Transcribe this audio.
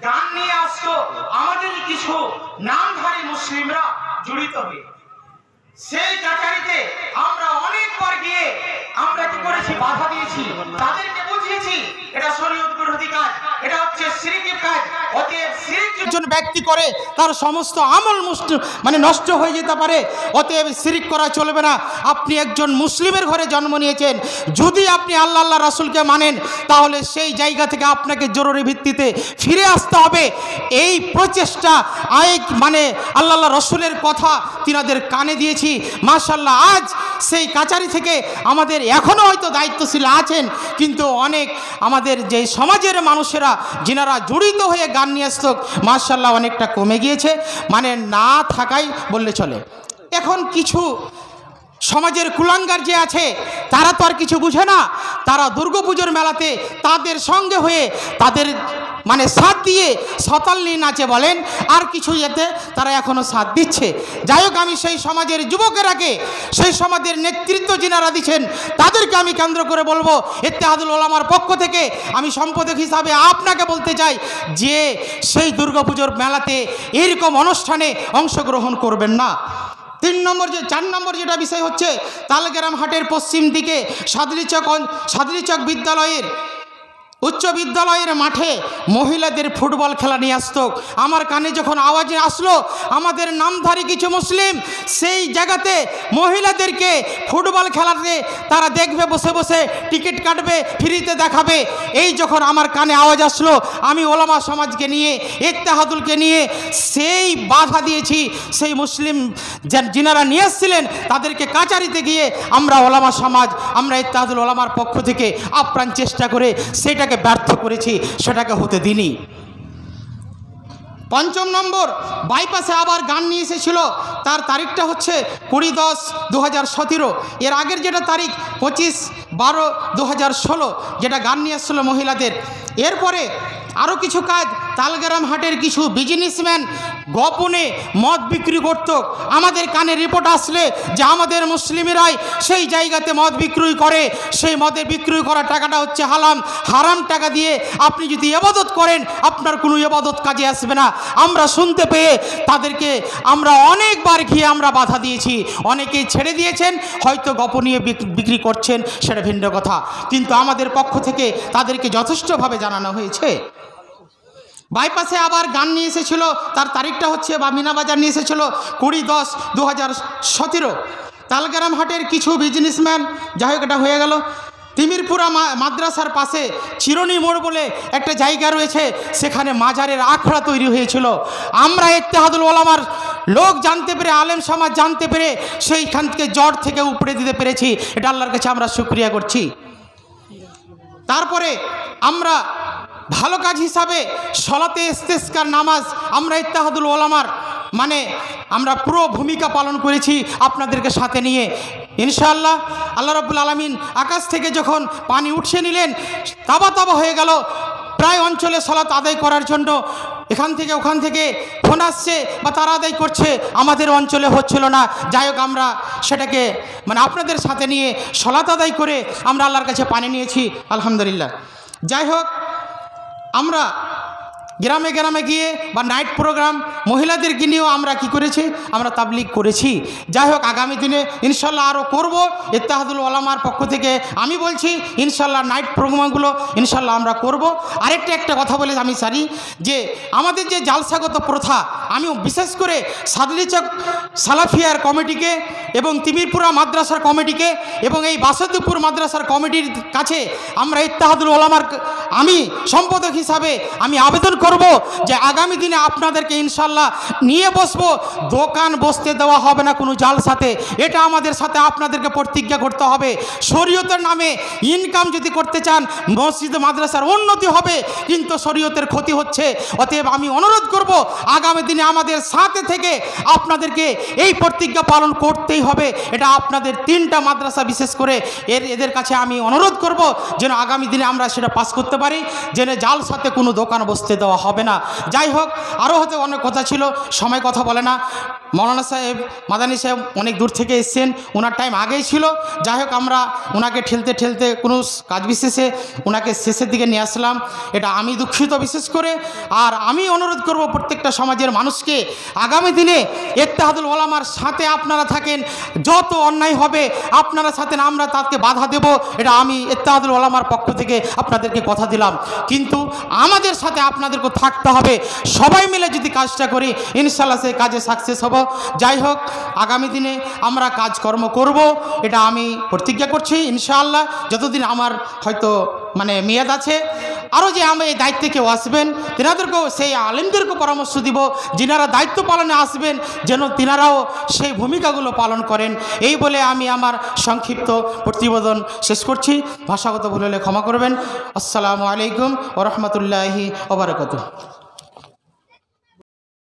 গান নিয়ে আসতো আমাদের কিছু নামধারী মুসলিমরা জড়িত হয়ে। সেই কাচারিতে আমরা অনেকবার গিয়ে আমরা কি করেছি, বাধা দিয়েছি, তাদেরকে বুঝিয়েছি এটা শরীয়ত বিরোধী কাজ, এটা হচ্ছে শিরকি কাজ। অতএব শিরক একজন ব্যক্তি করে তার সমস্ত আমল মানে নষ্ট হয়ে যেতে পারে। অতএব শিরক করা চলবে না। আপনি একজন মুসলিমের ঘরে জন্ম নিয়েছেন, যদি আপনি আল্লাহ আল্লাহ রাসূলকে মানেন তাহলে সেই জায়গা থেকে আপনাকে জরুরি ভিত্তিতে ফিরে আসতে হবে। এই প্রচেষ্টা মানে আল্লাহ আল্লাহ রাসূলের কথা তিনাদের কানে দিয়েছি। মাশাআল্লাহ, আজ সেই কাচারি থেকে আমাদের এখনও হয়তো দায়িত্বশীল আছেন, কিন্তু অনেক আমাদের যে সমাজের মানুষেরা যিনারা জড়িত হয়ে গান নিয়ে আসত, মাশাআল্লাহ অনেকটা কমে গিয়েছে, মানে না থাকাই বললে চলে। এখন কিছু সমাজের কুলাঙ্গার যে আছে তারা তো আর কিছু বুঝে না, তারা দুর্গাপুজোর মেলাতে তাদের সঙ্গে হয়ে তাদের মানে সাথ দিয়ে সতাল্লি নাচে বলেন আর কিছু এতে তারা এখনও সাথ দিচ্ছে। যাই হোক, আমি সেই সমাজের যুবকেরাকে, সেই সমাজের নেতৃত্ব যিনারা দিচ্ছেন তাদেরকে আমি কেন্দ্র করে বলবো, ইত্তেহাদুল উলামার পক্ষ থেকে আমি সম্পাদক হিসাবে আপনাকে বলতে চাই যে সেই দুর্গাপুজোর মেলাতে এরকম অনুষ্ঠানে অংশগ্রহণ করবেন না। 4 নম্বর যেটা বিষয় হচ্ছে, তালগ্রাম হাটের পশ্চিম দিকে সাদরিচক বিদ্যালয়ের উচ্চ বিদ্যালয়ের মাঠে মহিলাদের ফুটবল খেলা নিয়ে আসতো। আমার কানে যখন আওয়াজ আসলো, আমাদের নামধারী কিছু মুসলিম সেই জায়গাতে মহিলাদেরকে ফুটবল খেলাতে তারা দেখবে, বসে বসে টিকিট কাটবে, ফ্রিতে দেখাবে। এই যখন আমার কানে আওয়াজ আসলো, আমি ওলামা সমাজকে নিয়ে, ইত্তেহাদুলকে নিয়ে সেই বাধা দিয়েছি। সেই মুসলিম যিনারা নিয়ে এসেছিলেন তাদেরকে কাচারিতে গিয়ে আমরা ওলামা সমাজ, আমরা ইত্তেহাদুল ওলামার পক্ষ থেকে আপ্রাণ চেষ্টা করে সেটাকে ব্যর্থ করেছি, সেটাকে হতে দিনি। 5 নম্বর, বাইপাসে আবার গান নিয়ে এসেছিল, তার তারিখটা হচ্ছে 20-10-2017। এর আগের যেটা তারিখ 25-12-2016, যেটা গান নিয়ে এসেছিল মহিলাদের। এরপরে আরও কিছু কাজ, তালগ্রাম হাটের কিছু বিজনেসম্যান গোপনে মদ বিক্রি করত। আমাদের কানে রিপোর্ট আসলে যে আমাদের মুসলিমেরাই সেই জায়গাতে মদ বিক্রি করে, সেই মদে বিক্রি করা টাকাটা হচ্ছে হারাম টাকা দিয়ে আপনি যদি ইবাদত করেন আপনার কোনো ইবাদত কাজে আসবে না। আমরা শুনতে পেয়ে তাদেরকে আমরা অনেকবার গিয়ে আমরা বাধা দিয়েছি, অনেকেই ছেড়ে দিয়েছেন, হয়তো গোপনীয় বিক্রি করছেন সেটা ভিন্ন কথা, কিন্তু আমাদের পক্ষ থেকে তাদেরকে যথেষ্টভাবে জানানো হয়েছে। বাইপাসে আবার গান নিয়ে এসেছিল, তার তারিখটা হচ্ছে বা মিনাবাজার নিয়ে এসেছিল 20-10-2017। তালগ্রাম হাটের কিছু বিজনেসম্যান, যাই হোক এটা হয়ে গেল। তিমিরপুরা মাদ্রাসার পাশে চিরনি মোড় বলে একটা জায়গা রয়েছে, সেখানে মাজারের আখড়া তৈরি হয়েছিল। আমরা ইত্তেহাদুল ওলামার লোক জানতে পেরে, আলেম সমাজ জানতে পেরে সেইখান থেকে জট থেকে উপড়ে দিতে পেরেছি, এটা আল্লাহর কাছে আমরা শুকরিয়া করছি। তারপরে আমরা ভালো কাজ হিসাবে সলাতে ইস্তেসকার নামাজ আমরা ইত্তেহাদুল ওলামার মানে আমরা পুরো ভূমিকা পালন করেছি আপনাদেরকে সাথে নিয়ে। ইনশাআল্লাহ আল্লাহ রাব্বুল আলামিন আকাশ থেকে যখন পানি উঠিয়ে নিলেন, তাবা হয়ে গেল প্রায় অঞ্চলে সালাত আদায় করার জন্য। এখান থেকে ওখান থেকে ফোন আসছে বা তারা আদায় করছে, আমাদের অঞ্চলে হচ্ছিল না। যাই হোক, আমরা সেটাকে মানে আপনাদের সাথে নিয়ে সালাত আদায় করে আমরা আল্লাহর কাছে পানি নিয়েছি, আলহামদুলিল্লাহ। যাই হোক, আমরা গ্রামে গ্রামে গিয়ে বা নাইট প্রোগ্রাম মহিলাদেরকে নিয়েও আমরা কি করেছি, আমরা তাবলিগ করেছি। যাই হোক, আগামী দিনে ইনশাল্লাহ আরও করব। ইত্তেহাদুল ওলামার পক্ষ থেকে আমি বলছি ইনশাল্লাহ নাইট প্রোগ্রামগুলো ইনশাল্লাহ আমরা করব। একটা কথা বলে আমি সারি যে আমাদের যে জালসাগত প্রথা, আমি বিশেষ করে সাদলিচক সালাফিয়ার কমিটিকে এবং তিমিরপুরা মাদ্রাসার কমিটিকে এবং এই বাসুদেবপুর মাদ্রাসার কমিটির কাছে আমরা ইত্তেহাদুল ওলামার আমি সম্পাদক হিসাবে আমি আবেদন করব যে আগামী দিনে আপনাদেরকে ইনশাল্লাহ নিয়ে বসবো। দোকান বসতে দেওয়া হবে না কোনো জালসাতে, এটা আমাদের সাথে আপনাদেরকে প্রতিজ্ঞা করতে হবে। শরীয়তের নামে ইনকাম যদি করতে চান, মসজিদ মাদ্রাসার উন্নতি হবে, কিন্তু শরীয়তের ক্ষতি হচ্ছে। অতএব আমি অনুরোধ করব আগামী দিনে আমাদের সাথে থেকে আপনাদেরকে এই প্রতিজ্ঞা পালন করতেই হবে। এটা আপনাদের 3টা মাদ্রাসা বিশেষ করে এদের কাছে আমি অনুরোধ করব যেন আগামী দিনে আমরা সেটা পাস করতে পারি, যেন জালসাতে কোনো দোকান বসতে দেওয়া হবে না। যাই হোক, আরও হয়তো অনেক কথা ছিল, সময় কথা বলে না। মৌলানা সাহেব মাদানী সাহেব অনেক দূর থেকে এসছেন, ওনার টাইম আগেই ছিল। যাই হোক আমরা ওনাকে ঠেলতে ঠেলতে কোনো কাজ বিশেষে ওনাকে শেষের দিকে নিয়ে আসলাম, এটা আমি দুঃখিত বিশেষ করে। আর আমি অনুরোধ করব প্রত্যেকটা সমাজের মানুষকে আগামী দিনে ইত্তেহাদুল উলামার সাথে আপনারা থাকেন, যত অন্যায় হবে আপনারা সাথে আমরা তাকে বাধা দেব, এটা আমি ইত্তেহাদুল উলামার পক্ষ থেকে আপনাদেরকে কথা দিলাম। কিন্তু আমাদের সাথে আপনাদেরকে থাকতে হবে, সবাই মিলে যদি কাজটা করি ইনশাআল্লাহ সেই কাজে সাকসেস হব। যাই হোক আগামী দিনে আমরা কাজকর্ম করব, এটা আমি প্রতিজ্ঞা করছি ইনশাআল্লাহ। যতদিন আমার হয়তো মেয়াদ আছে, আরও যে আমি এই দায়িত্বে কেউ আসবেন তেনাদেরকেও সেই আলেমদেরকেও পরামর্শ দিব, যিনারা দায়িত্ব পালনে আসবেন যেন তিনারাও সেই ভূমিকাগুলো পালন করেন। এই বলে আমি আমার সংক্ষিপ্ত প্রতিবেদন শেষ করছি। ভাষাগত ভুল হলে ক্ষমা করবেন। আসসালামু আলাইকুম ওয়া রাহমাতুল্লাহি ওয়া বারাকাতুহু।